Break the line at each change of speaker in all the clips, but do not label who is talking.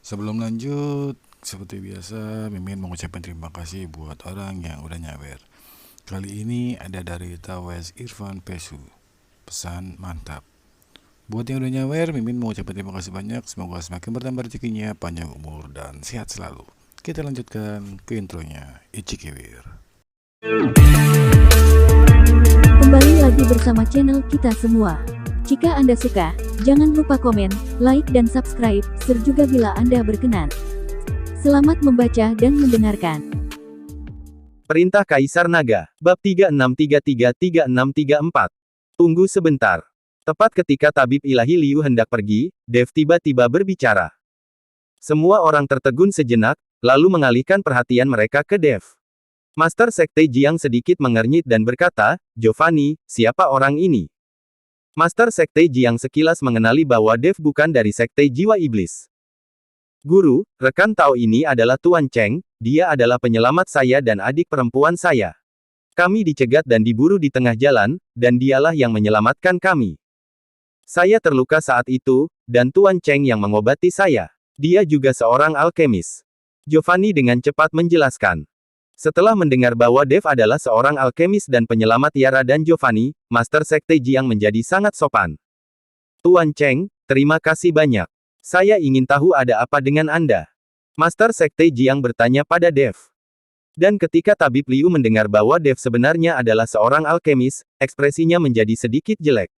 Sebelum lanjut, seperti biasa, Mimin mengucapkan terima kasih buat orang yang udah nyawer. Kali ini ada dari Tawes Irfan Pesu. Pesan mantap. Buat yang udah nyawer, Mimin mengucapkan terima kasih banyak. Semoga semakin bertambah rezekinya, panjang umur, dan sehat selalu. Kita lanjutkan ke intronya. Ichikiwir.
Kembali lagi bersama channel kita semua. Jika Anda suka, jangan lupa komen, like dan subscribe, serta bila Anda berkenan. Selamat membaca dan mendengarkan.
Perintah Kaisar Naga, Bab 3633-3634. Tunggu sebentar. Tepat ketika tabib ilahi Liu hendak pergi, Dev tiba-tiba berbicara. Semua orang tertegun sejenak, lalu mengalihkan perhatian mereka ke Dev. Master Sekte Jiang sedikit mengernyit dan berkata, "Giovanni, siapa orang ini?" Master Sekte Jiang sekilas mengenali bahwa Dev bukan dari Sekte Jiwa Iblis. "Guru, rekan Tao ini adalah Tuan Cheng, dia adalah penyelamat saya dan adik perempuan saya. Kami dicegat dan diburu di tengah jalan, dan dialah yang menyelamatkan kami. Saya terluka saat itu, dan Tuan Cheng yang mengobati saya. Dia juga seorang alkemis." Giovanni dengan cepat menjelaskan. Setelah mendengar bahwa Dev adalah seorang alkemis dan penyelamat Yara dan Giovanni, Master Sekte Jiang menjadi sangat sopan. "Tuan Cheng, terima kasih banyak. Saya ingin tahu ada apa dengan Anda?" Master Sekte Jiang bertanya pada Dev. Dan ketika Tabib Liu mendengar bahwa Dev sebenarnya adalah seorang alkemis, ekspresinya menjadi sedikit jelek.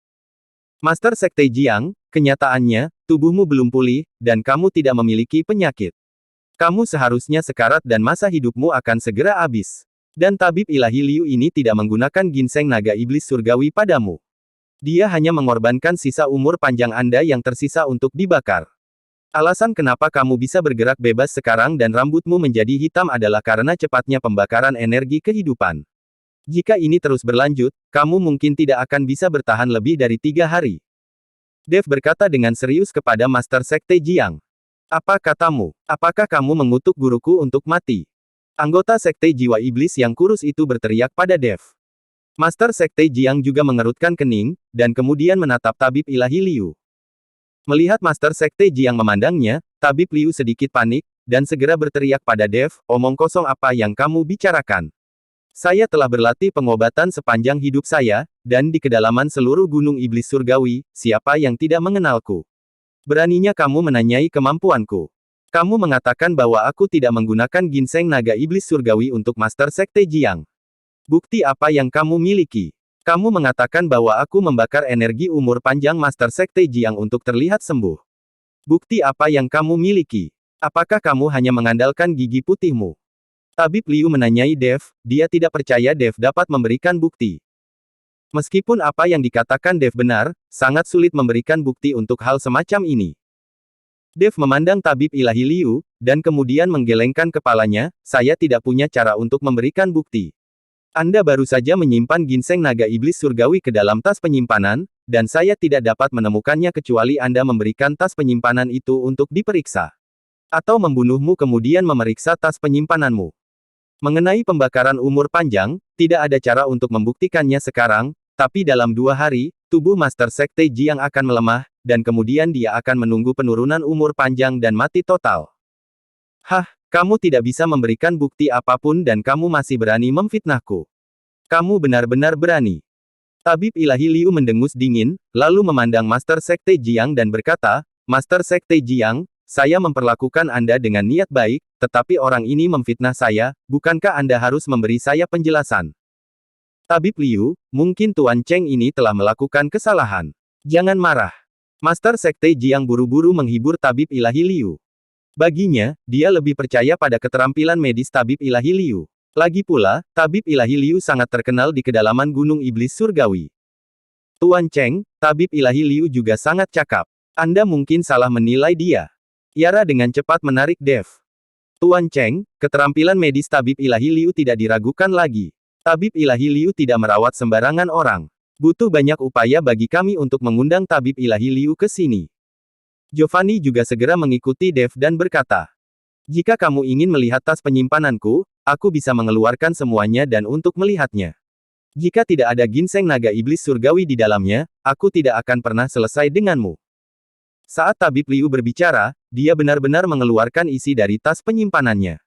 "Master Sekte Jiang, kenyataannya, tubuhmu belum pulih, dan kamu tidak memiliki penyakit. Kamu seharusnya sekarat dan masa hidupmu akan segera habis. Dan Tabib Ilahi Liu ini tidak menggunakan ginseng naga iblis surgawi padamu. Dia hanya mengorbankan sisa umur panjang Anda yang tersisa untuk dibakar. Alasan kenapa kamu bisa bergerak bebas sekarang dan rambutmu menjadi hitam adalah karena cepatnya pembakaran energi kehidupan. Jika ini terus berlanjut, kamu mungkin tidak akan bisa bertahan lebih dari 3 hari." Dev berkata dengan serius kepada Master Sekte Jiang. "Apa katamu? Apakah kamu mengutuk guruku untuk mati?" Anggota Sekte Jiwa Iblis yang kurus itu berteriak pada Dev. Master Sekte Jiang juga mengerutkan kening, dan kemudian menatap Tabib Ilahi Liu. Melihat Master Sekte Jiang memandangnya, Tabib Liu sedikit panik, dan segera berteriak pada Dev, "Omong kosong apa yang kamu bicarakan? Saya telah berlatih pengobatan sepanjang hidup saya, dan di kedalaman seluruh gunung iblis surgawi, siapa yang tidak mengenalku? Beraninya kamu menanyai kemampuanku. Kamu mengatakan bahwa aku tidak menggunakan ginseng naga iblis surgawi untuk Master Sekte Jiang. Bukti apa yang kamu miliki? Kamu mengatakan bahwa aku membakar energi umur panjang Master Sekte Jiang untuk terlihat sembuh. Bukti apa yang kamu miliki? Apakah kamu hanya mengandalkan gigi putihmu?" Tabib Liu menanyai Dev, dia tidak percaya Dev dapat memberikan bukti. Meskipun apa yang dikatakan Dev benar, sangat sulit memberikan bukti untuk hal semacam ini. Dev memandang Tabib Ilahi Liu, dan kemudian menggelengkan kepalanya, "Saya tidak punya cara untuk memberikan bukti. Anda baru saja menyimpan ginseng naga iblis surgawi ke dalam tas penyimpanan, dan saya tidak dapat menemukannya kecuali Anda memberikan tas penyimpanan itu untuk diperiksa. Atau membunuhmu kemudian memeriksa tas penyimpananmu. Mengenai pembakaran umur panjang, tidak ada cara untuk membuktikannya sekarang, tapi dalam 2 hari, tubuh Master Sekte Jiang akan melemah, dan kemudian dia akan menunggu penurunan umur panjang dan mati total." "Hah, kamu tidak bisa memberikan bukti apapun dan kamu masih berani memfitnahku. Kamu benar-benar berani." Tabib Ilahi Liu mendengus dingin, lalu memandang Master Sekte Jiang dan berkata, "Master Sekte Jiang, saya memperlakukan Anda dengan niat baik, tetapi orang ini memfitnah saya, bukankah Anda harus memberi saya penjelasan?" "Tabib Liu, mungkin Tuan Cheng ini telah melakukan kesalahan. Jangan marah." Master Sekte Jiang buru-buru menghibur Tabib Ilahi Liu. Baginya, dia lebih percaya pada keterampilan medis Tabib Ilahi Liu. Lagi pula, Tabib Ilahi Liu sangat terkenal di kedalaman Gunung Iblis Surgawi. "Tuan Cheng, Tabib Ilahi Liu juga sangat cakap. Anda mungkin salah menilai dia." Yara dengan cepat menarik Dev. "Tuan Cheng, keterampilan medis Tabib Ilahi Liu tidak diragukan lagi. Tabib Ilahi Liu tidak merawat sembarangan orang. Butuh banyak upaya bagi kami untuk mengundang Tabib Ilahi Liu ke sini." Giovanni juga segera mengikuti Dev dan berkata, "Jika kamu ingin melihat tas penyimpananku, aku bisa mengeluarkan semuanya dan untuk melihatnya. Jika tidak ada ginseng naga iblis surgawi di dalamnya, aku tidak akan pernah selesai denganmu." Saat tabib Liu berbicara, dia benar-benar mengeluarkan isi dari tas penyimpanannya.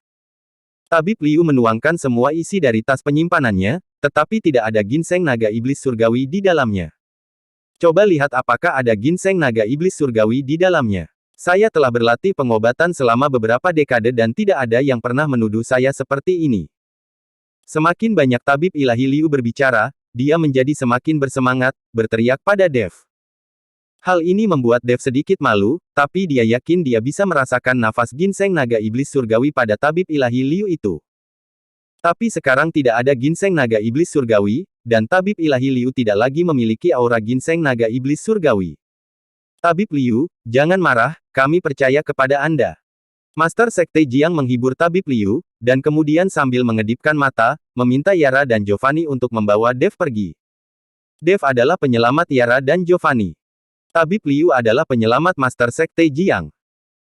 Tabib Liu menuangkan semua isi dari tas penyimpanannya, tetapi tidak ada ginseng naga iblis surgawi di dalamnya. Coba lihat apakah ada ginseng naga iblis surgawi di dalamnya. Saya telah berlatih pengobatan selama beberapa dekade dan tidak ada yang pernah menuduh saya seperti ini. Semakin banyak tabib ilahi Liu berbicara, dia menjadi semakin bersemangat, berteriak pada Dev. Hal ini membuat Dev sedikit malu, tapi dia yakin dia bisa merasakan nafas ginseng naga iblis surgawi pada tabib ilahi Liu itu. Tapi sekarang tidak ada ginseng naga iblis surgawi, dan tabib ilahi Liu tidak lagi memiliki aura ginseng naga iblis surgawi. Tabib Liu, jangan marah, kami percaya kepada Anda. Master Sekte Jiang menghibur tabib Liu, dan kemudian sambil mengedipkan mata, meminta Yara dan Giovanni untuk membawa Dev pergi. Dev adalah penyelamat Yara dan Giovanni. Tabib Liu adalah penyelamat Master Sekte Jiang.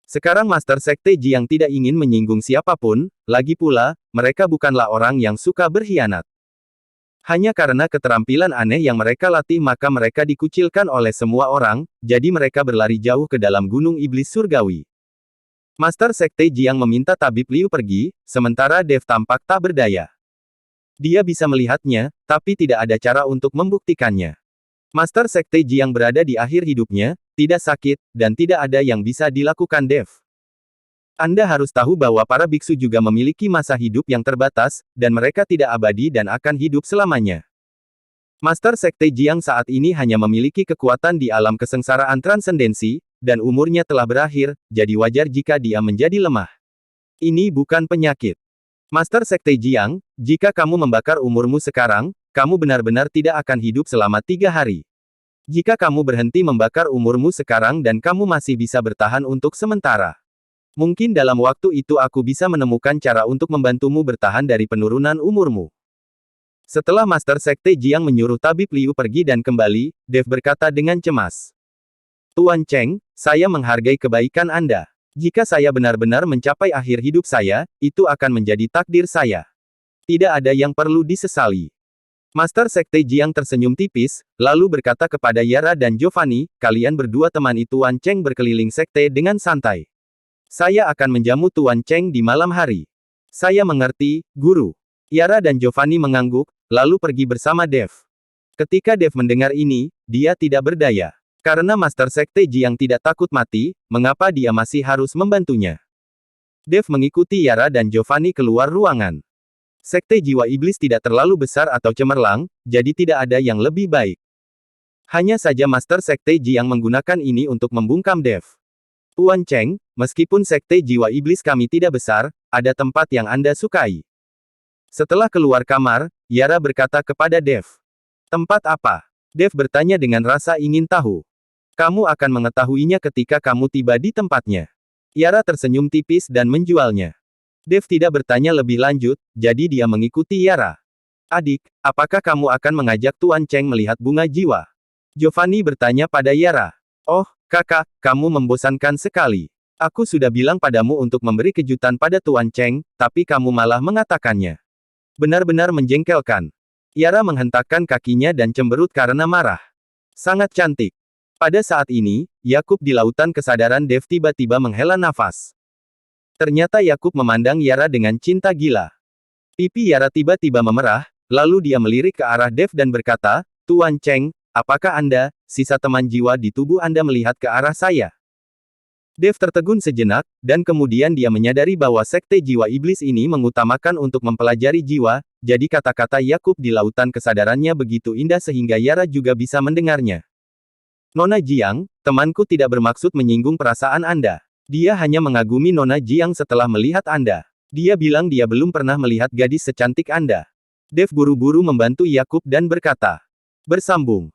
Sekarang Master Sekte Jiang tidak ingin menyinggung siapapun, lagi pula, mereka bukanlah orang yang suka berkhianat. Hanya karena keterampilan aneh yang mereka latih maka mereka dikucilkan oleh semua orang, jadi mereka berlari jauh ke dalam gunung iblis surgawi. Master Sekte Jiang meminta Tabib Liu pergi, sementara Dev tampak tak berdaya. Dia bisa melihatnya, tapi tidak ada cara untuk membuktikannya. Master Sekte Jiang berada di akhir hidupnya, tidak sakit, dan tidak ada yang bisa dilakukan Dev. Anda harus tahu bahwa para biksu juga memiliki masa hidup yang terbatas, dan mereka tidak abadi dan akan hidup selamanya. Master Sekte Jiang saat ini hanya memiliki kekuatan di alam kesengsaraan transendensi, dan umurnya telah berakhir, jadi wajar jika dia menjadi lemah. Ini bukan penyakit. Master Sekte Jiang, jika kamu membakar umurmu sekarang, kamu benar-benar tidak akan hidup selama 3 hari. Jika kamu berhenti membakar umurmu sekarang dan kamu masih bisa bertahan untuk sementara. Mungkin dalam waktu itu aku bisa menemukan cara untuk membantumu bertahan dari penurunan umurmu. Setelah Master Sekte Jiang menyuruh Tabib Liu pergi dan kembali, Dev berkata dengan cemas. Tuan Cheng, saya menghargai kebaikan Anda. Jika saya benar-benar mencapai akhir hidup saya, itu akan menjadi takdir saya. Tidak ada yang perlu disesali. Master Sekte Jiang tersenyum tipis, lalu berkata kepada Yara dan Giovanni, kalian berdua temani Tuan Cheng berkeliling sekte dengan santai. Saya akan menjamu Tuan Cheng di malam hari. Saya mengerti, Guru. Yara dan Giovanni mengangguk, lalu pergi bersama Dev. Ketika Dev mendengar ini, dia tidak berdaya. Karena Master Sekte Jiang tidak takut mati, mengapa dia masih harus membantunya? Dev mengikuti Yara dan Giovanni keluar ruangan. Sekte jiwa iblis tidak terlalu besar atau cemerlang, jadi tidak ada yang lebih baik. Hanya saja Master Sekte Jiang menggunakan ini untuk membungkam Dev. Tuan Cheng, meskipun Sekte jiwa iblis kami tidak besar, ada tempat yang Anda sukai. Setelah keluar kamar, Yara berkata kepada Dev. Tempat apa? Dev bertanya dengan rasa ingin tahu. Kamu akan mengetahuinya ketika kamu tiba di tempatnya. Yara tersenyum tipis dan menjualnya. Dev tidak bertanya lebih lanjut, jadi dia mengikuti Yara. Adik, apakah kamu akan mengajak Tuan Cheng melihat bunga jiwa? Giovanni bertanya pada Yara. Oh, kakak, kamu membosankan sekali. Aku sudah bilang padamu untuk memberi kejutan pada Tuan Cheng, tapi kamu malah mengatakannya. Benar-benar menjengkelkan. Yara menghentakkan kakinya dan cemberut karena marah. Sangat cantik. Pada saat ini, Yakub di lautan kesadaran Dev tiba-tiba menghela nafas. Ternyata Yakub memandang Yara dengan cinta gila. Pipi Yara tiba-tiba memerah, lalu dia melirik ke arah Dev dan berkata, Tuan Cheng, apakah Anda, sisa teman jiwa di tubuh Anda melihat ke arah saya? Dev tertegun sejenak, dan kemudian dia menyadari bahwa sekte jiwa iblis ini mengutamakan untuk mempelajari jiwa, jadi kata-kata Yakub di lautan kesadarannya begitu indah sehingga Yara juga bisa mendengarnya. Nona Jiang, temanku tidak bermaksud menyinggung perasaan Anda. Dia hanya mengagumi Nona Jiang setelah melihat Anda. Dia bilang dia belum pernah melihat gadis secantik Anda. Dev buru-buru membantu Yakub dan berkata. Bersambung.